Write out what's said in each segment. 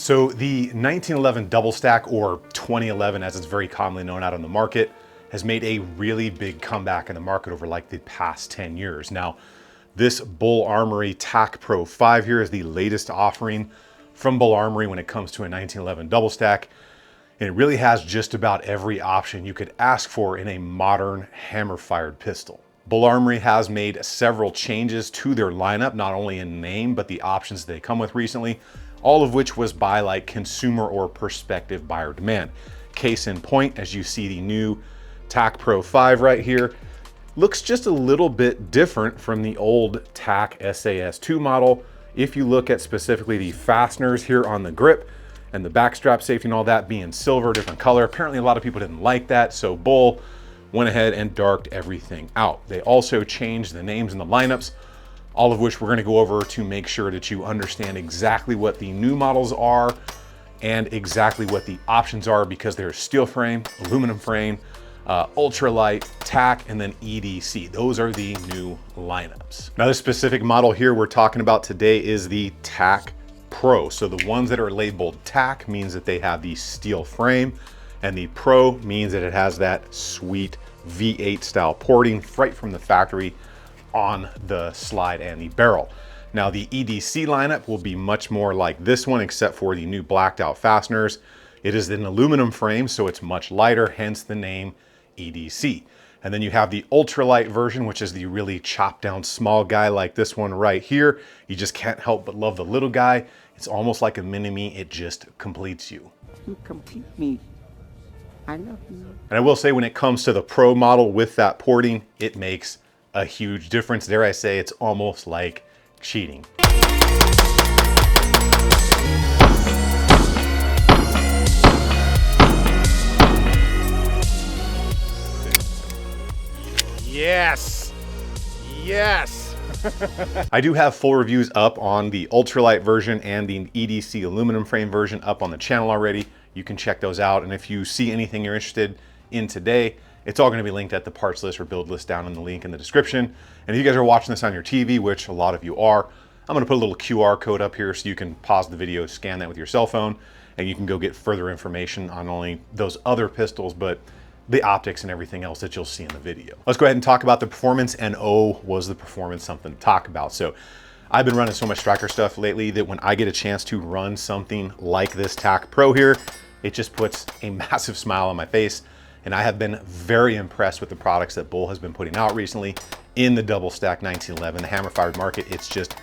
So the 1911 double stack, or 2011 as it's very commonly known out on the market, has made a really big comeback in the market over like the past 10 years. Now, this BUL Armory Tac Pro 5 here is the latest offering from BUL Armory when it comes to a 1911 double stack. And it really has just about every option you could ask for in a modern hammer-fired pistol. BUL Armory has made several changes to their lineup, not only in name, but the options they come with recently, all of which was by like consumer or prospective buyer demand. Case in point, as you see the new Tac Pro 5 right here, looks just a little bit different from the old Tac SAS2 model. If you look at specifically the fasteners here on the grip and the backstrap safety and all that being silver, different color, apparently a lot of people didn't like that, so BUL went ahead and darked everything out. They also changed the names and the lineups, all of which we're going to go over to make sure that you understand exactly what the new models are and exactly what the options are, because there's steel frame, aluminum frame, ultralight, Tac, and then EDC. Those are the new lineups. Now, this specific model here we're talking about today is the Tac Pro. So the ones that are labeled Tac means that they have the steel frame, and the Pro means that it has that sweet V8 style porting right from the factory on the slide and the barrel. Now, the EDC lineup will be much more like this one, except for the new blacked out fasteners. It is an aluminum frame, so it's much lighter, hence the name EDC. And then you have the ultralight version, which is the really chopped down small guy like this one right here. You just can't help but love the little guy. It's almost like a mini-me. It just completes you. You complete me. I love you. And I will say, when it comes to the Pro model with that porting, it makes a huge difference. Dare I say, it's almost like cheating. Yes, yes. I do have full reviews up on the ultralight version and the EDC aluminum frame version up on the channel already. You can check those out. And if you see anything you're interested in today, it's all going to be linked at the parts list or build list down in the link in the description. And if you guys are watching this on your TV, which a lot of you are, I'm going to put a little QR code up here so you can pause the video, scan that with your cell phone, and you can go get further information on not only those other pistols, but the optics and everything else that you'll see in the video. Let's go ahead and talk about the performance, and oh, was the performance something to talk about. So I've been running so much striker stuff lately that when I get a chance to run something like this Tac Pro here, it just puts a massive smile on my face. And I have been very impressed with the products that BUL has been putting out recently in the double stack 1911, the hammer fired market. It's just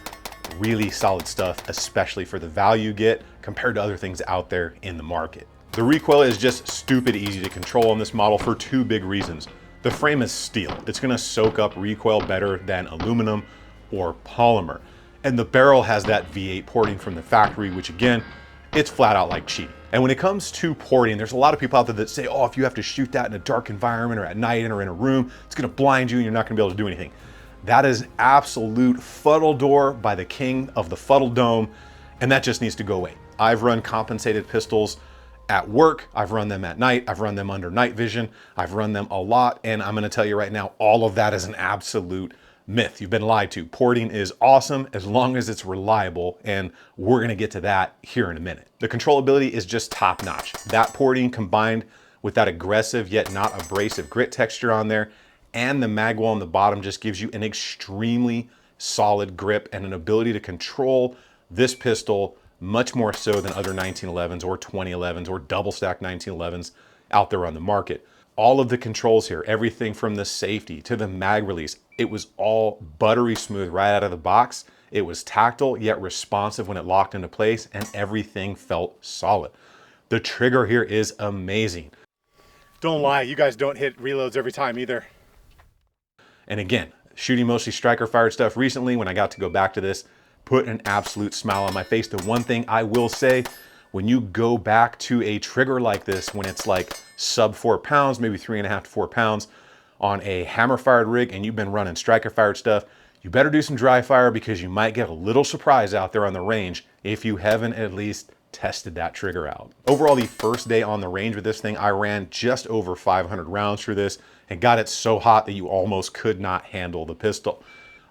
really solid stuff, especially for the value you get compared to other things out there in the market. The recoil is just stupid easy to control on this model for two big reasons. The frame is steel. It's gonna soak up recoil better than aluminum or polymer. And the barrel has that V8 porting from the factory, which again, it's flat out like cheating. And when it comes to porting, there's a lot of people out there that say, oh, if you have to shoot that in a dark environment or at night or in a room, it's gonna blind you and you're not gonna be able to do anything. That is absolute fuddle door by the king of the fuddle dome, and that just needs to go away. I've run compensated pistols at work, I've run them at night, I've run them under night vision, I've run them a lot, and I'm gonna tell you right now, all of that is an absolute myth. You've been lied to. Porting is awesome as long as it's reliable, and we're gonna get to that here in a minute. The controllability is just top notch. That porting combined with that aggressive yet not abrasive grit texture on there, and the mag wall on the bottom just gives you an extremely solid grip and an ability to control this pistol much more so than other 1911s or 2011s or double stack 1911s out there on the market. All of the controls here, everything from the safety to the mag release, it was all buttery smooth right out of the box. It was tactile yet responsive when it locked into place, and everything felt solid. The trigger here is amazing. Don't lie, you guys don't hit reloads every time either. And again, shooting mostly striker fired stuff recently, when I got to go back to this, put an absolute smile on my face. The one thing I will say, when you go back to a trigger like this, when it's like sub 4 pounds, maybe 3.5 to 4 pounds on a hammer fired rig, and you've been running striker fired stuff, you better do some dry fire, because you might get a little surprise out there on the range if you haven't at least tested that trigger out. Overall, the first day on the range with this thing, I ran just over 500 rounds through this and got it so hot that you almost could not handle the pistol.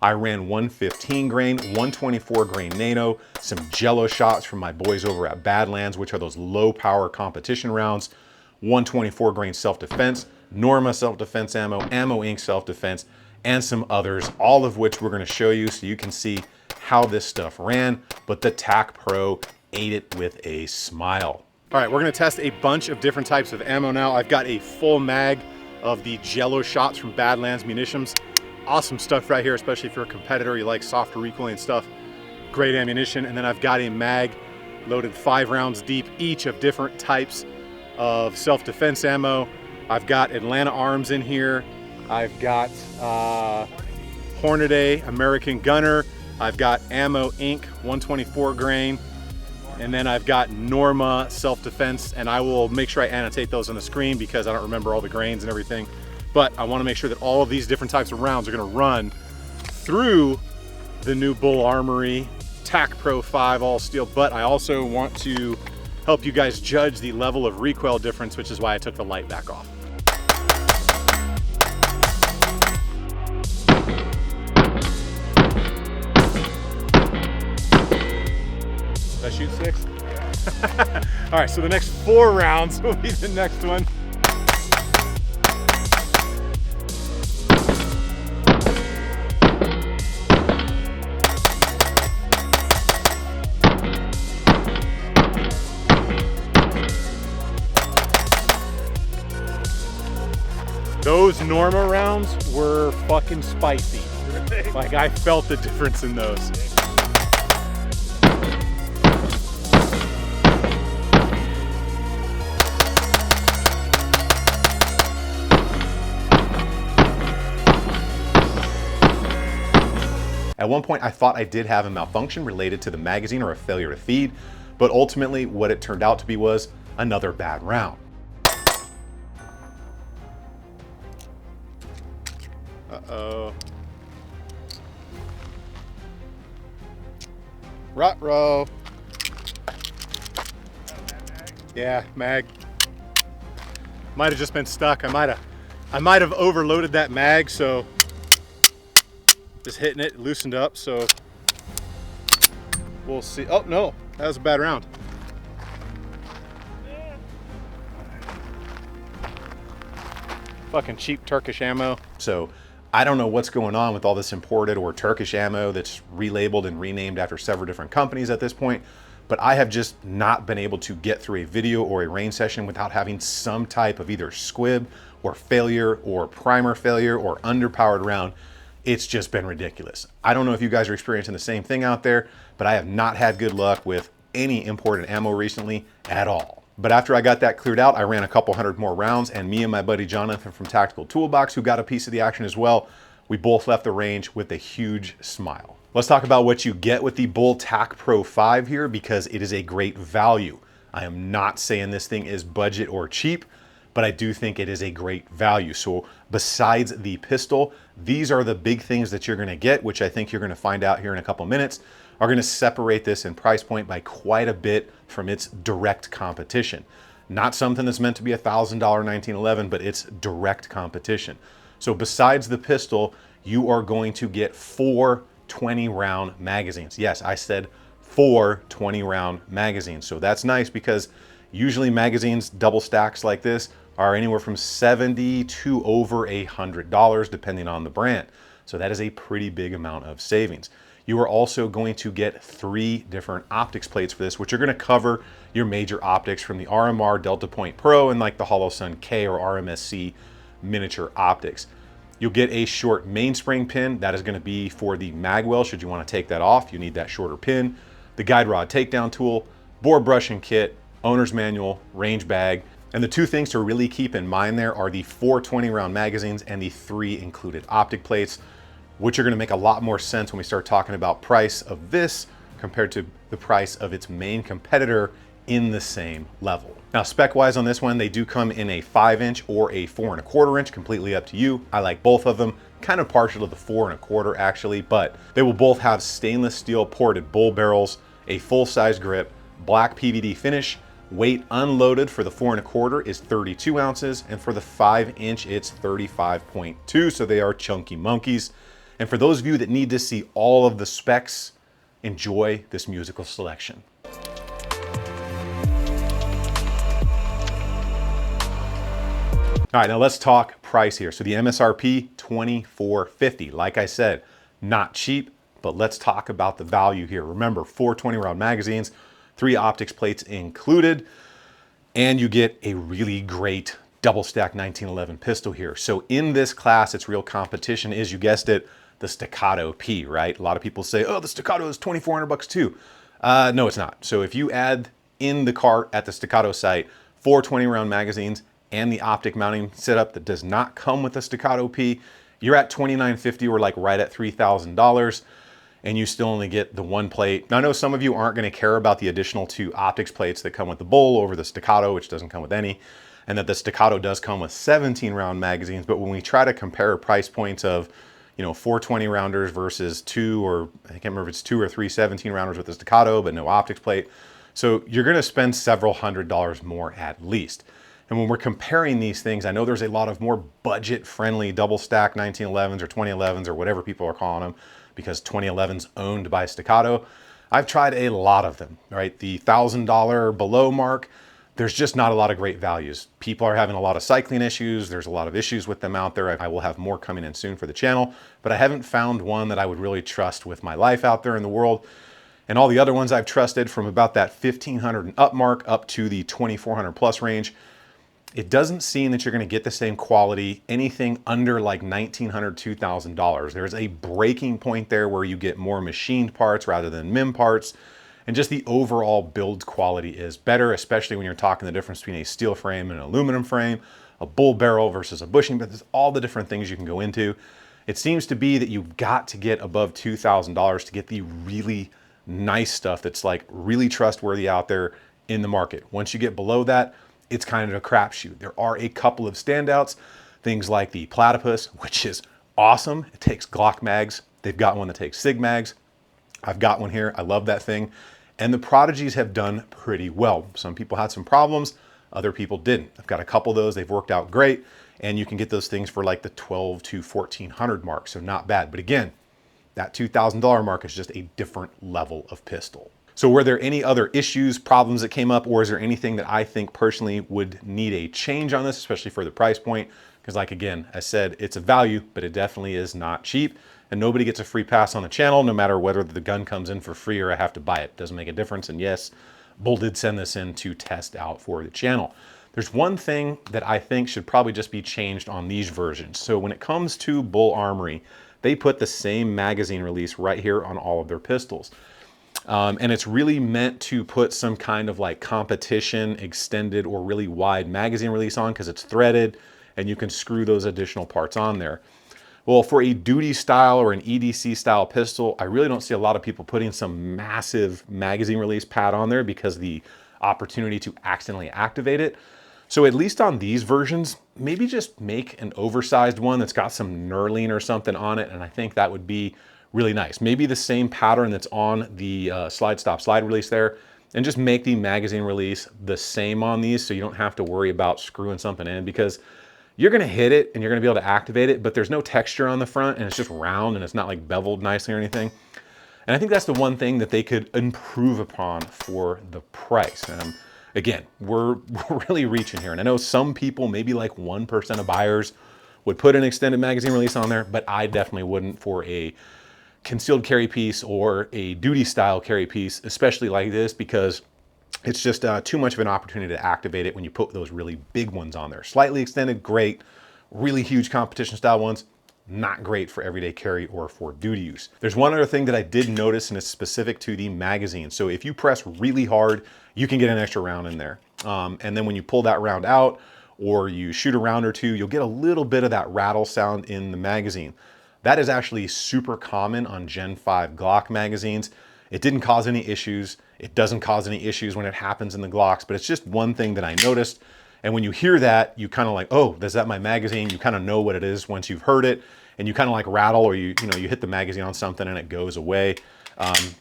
I ran 115 grain, 124 grain NATO, some Jello shots from my boys over at Badlands, which are those low power competition rounds, 124 grain self-defense, Norma self-defense ammo, Ammo Inc. self-defense, and some others, all of which we're gonna show you so you can see how this stuff ran, but the Tac Pro ate it with a smile. All right, we're gonna test a bunch of different types of ammo now. I've got a full mag of the Jello shots from Badlands Munitions. Awesome stuff right here, especially if you're a competitor, you like softer recoiling stuff. Great ammunition. And then I've got a mag loaded 5 rounds deep, each of different types of self-defense ammo. I've got Atlanta Arms in here. I've got Hornady American Gunner. I've got Ammo Inc. 124 grain. And then I've got Norma self-defense, and I will make sure I annotate those on the screen because I don't remember all the grains and everything. But I want to make sure that all of these different types of rounds are going to run through the new BUL Armory Tac Pro 5 all steel. But I also want to help you guys judge the level of recoil difference, which is why I took the light back off. Did I shoot 6? All right, so the next 4 rounds will be the next one. Those Norma rounds were fucking spicy. Like, I felt the difference in those. At one point, I thought I did have a malfunction related to the magazine or a failure to feed, but ultimately what it turned out to be was another bad round. Uh-oh. Ruh-roh. Yeah, mag. Might have just been stuck. I might have overloaded that mag, so just hitting it loosened up, so we'll see. Oh no, that was a bad round. Fucking cheap Turkish ammo. So I don't know what's going on with all this imported or Turkish ammo that's relabeled and renamed after several different companies at this point, but I have just not been able to get through a video or a range session without having some type of either squib or failure or primer failure or underpowered round. It's just been ridiculous. I don't know if you guys are experiencing the same thing out there, but I have not had good luck with any imported ammo recently at all. But after I got that cleared out, I ran a couple hundred more rounds, and me and my buddy Jonathan from Tactical Toolbox, who got a piece of the action as well, we both left the range with a huge smile. Let's talk about what you get with the BUL Tac Pro 5 here, because it is a great value. I am not saying this thing is budget or cheap, but I do think it is a great value. So besides the pistol, these are the big things that you're gonna get, which I think you're gonna find out here in a couple minutes, are gonna separate this in price point by quite a bit from its direct competition. Not something that's meant to be a $1,000 1911, but it's direct competition. So besides the pistol, you are going to get 4 20-round magazines. Yes, I said 4 20-round magazines. So that's nice because usually magazines, double stacks like this, are anywhere from $70 to over $100 depending on the brand. So that is a pretty big amount of savings. You are also going to get 3 different optics plates for this, which are going to cover your major optics from the RMR Delta Point Pro and like the Holosun K or RMSC miniature optics. You'll get a short mainspring pin. That is going to be for the magwell. Should you want to take that off, you need that shorter pin. The guide rod takedown tool, bore brushing kit, owner's manual, range bag. And the 2 things to really keep in mind there are the 4 20-round magazines and the 3 included optic plates, which are going to make a lot more sense when we start talking about price of this compared to the price of its main competitor in the same level. Now, spec-wise on this one, they do come in a 5-inch or a 4 1/4 inch, completely up to you. I like both of them, kind of partial to the 4 1/4 actually, but they will both have stainless steel ported bull barrels, a full-size grip, black PVD finish. Weight unloaded for the 4 1/4 is 32 ounces, and for the 5-inch, it's 35.2, so they are chunky monkeys. And for those of you that need to see all of the specs, enjoy this musical selection. All right, now let's talk price here. So the MSRP, $24.50. Like I said, not cheap, but let's talk about the value here. Remember, 4 20-round magazines, 3 optics plates included, and you get a really great double stack 1911 pistol here. So in this class, its real competition is, you guessed it, the Staccato P, right? A lot of people say, oh, the Staccato is $2,400 too. No, it's not. So if you add in the cart at the Staccato site 4 20-round magazines and the optic mounting setup that does not come with the Staccato P, you're at $2,950 or like right at $3,000, and you still only get the 1 plate. Now I know some of you aren't gonna care about the additional 2 optics plates that come with the BUL over the Staccato, which doesn't come with any, and that the Staccato does come with 17-round magazines, but when we try to compare price points of 4 20-rounders versus 2, or I can't remember if it's 2 or 3 17-rounders with the Staccato, but no optics plate. So you're gonna spend several $100s more at least. And when we're comparing these things, I know there's a lot of more budget-friendly double stack 1911s or 2011s or whatever people are calling them, because 2011's owned by Staccato. I've tried a lot of them, right? The $1,000 below mark, there's just not a lot of great values. People are having a lot of cycling issues. There's a lot of issues with them out there. I will have more coming in soon for the channel, but I haven't found one that I would really trust with my life out there in the world. And all the other ones I've trusted from about that 1,500 and up mark up to the 2,400 plus range, it doesn't seem that you're gonna get the same quality, anything under like $1,900, $2,000. There's a breaking point there where you get more machined parts rather than MIM parts. And just the overall build quality is better, especially when you're talking the difference between a steel frame and an aluminum frame, a bull barrel versus a bushing, but there's all the different things you can go into. It seems to be that you've got to get above $2,000 to get the really nice stuff that's like really trustworthy out there in the market. Once you get below that, it's kind of a crapshoot. There are a couple of standouts, things like the Platypus, which is awesome. It takes Glock mags. They've got one that takes SIG mags. I've got one here. I love that thing. And the Prodigies have done pretty well. Some people had some problems, other people didn't. I've got a couple of those. They've worked out great. And you can get those things for like the $1,200 to $1,400 mark. So not bad. But again, that $2,000 mark is just a different level of pistol. So were there any other issues, problems that came up, or is there anything that I think personally would need a change on this, especially for the price point? Because like, again, I said, it's a value, but it definitely is not cheap. And nobody gets a free pass on the channel, no matter whether the gun comes in for free or I have to buy it. Doesn't make a difference. And yes, BUL did send this in to test out for the channel. There's one thing that I think should probably just be changed on these versions. So when it comes to BUL Armory, they put the same magazine release right here on all of their pistols. And it's really meant to put some kind of like competition, extended or really wide magazine release on, because it's threaded and you can screw those additional parts on there. Well, for a duty style or an EDC style pistol, I really don't see a lot of people putting some massive magazine release pad on there because of the opportunity to accidentally activate it. So at least on these versions, maybe just make an oversized one that's got some knurling or something on it, and I think that would be really nice. Maybe the same pattern that's on the slide stop slide release there, and just make the magazine release the same on these so you don't have to worry about screwing something in, because you're gonna hit it and you're gonna be able to activate it, but there's no texture on the front and it's just round and it's not like beveled nicely or anything. And I think that's the one thing that they could improve upon for the price. And again, we're really reaching here. And I know some people, maybe like 1% of buyers, would put an extended magazine release on there, but I definitely wouldn't for a concealed carry piece or a duty style carry piece, especially like this, because it's just too much of an opportunity to activate it when you put those really big ones on there. Slightly extended, great. Really huge competition style ones, not great for everyday carry or for duty use. There's one other thing that I did notice, and it's specific to the magazine. So if you press really hard, you can get an extra round in there. And then when you pull that round out or you shoot a round or two, you'll get a little bit of that rattle sound in the magazine. That is actually super common on Gen 5 Glock magazines. It didn't cause any issues. It doesn't cause any issues when it happens in the Glocks, but it's just one thing that I noticed. And when you hear that, you kind of like, oh, is that my magazine? You kind of know what it is once you've heard it, and you kind of like rattle, or you hit the magazine on something and it goes away.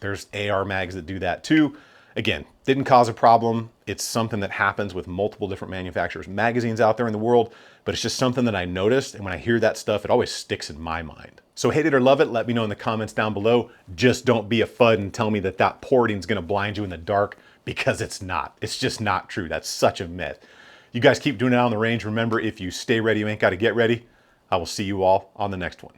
There's AR mags that do that too. Again, didn't cause a problem. It's something that happens with multiple different manufacturers' magazines out there in the world, but it's just something that I noticed. And when I hear that stuff, it always sticks in my mind. So hate it or love it, let me know in the comments down below. Just don't be a FUD and tell me that porting is gonna blind you in the dark, because it's not. It's just not true. That's such a myth. You guys keep doing it out on the range. Remember, if you stay ready, you ain't gotta get ready. I will see you all on the next one.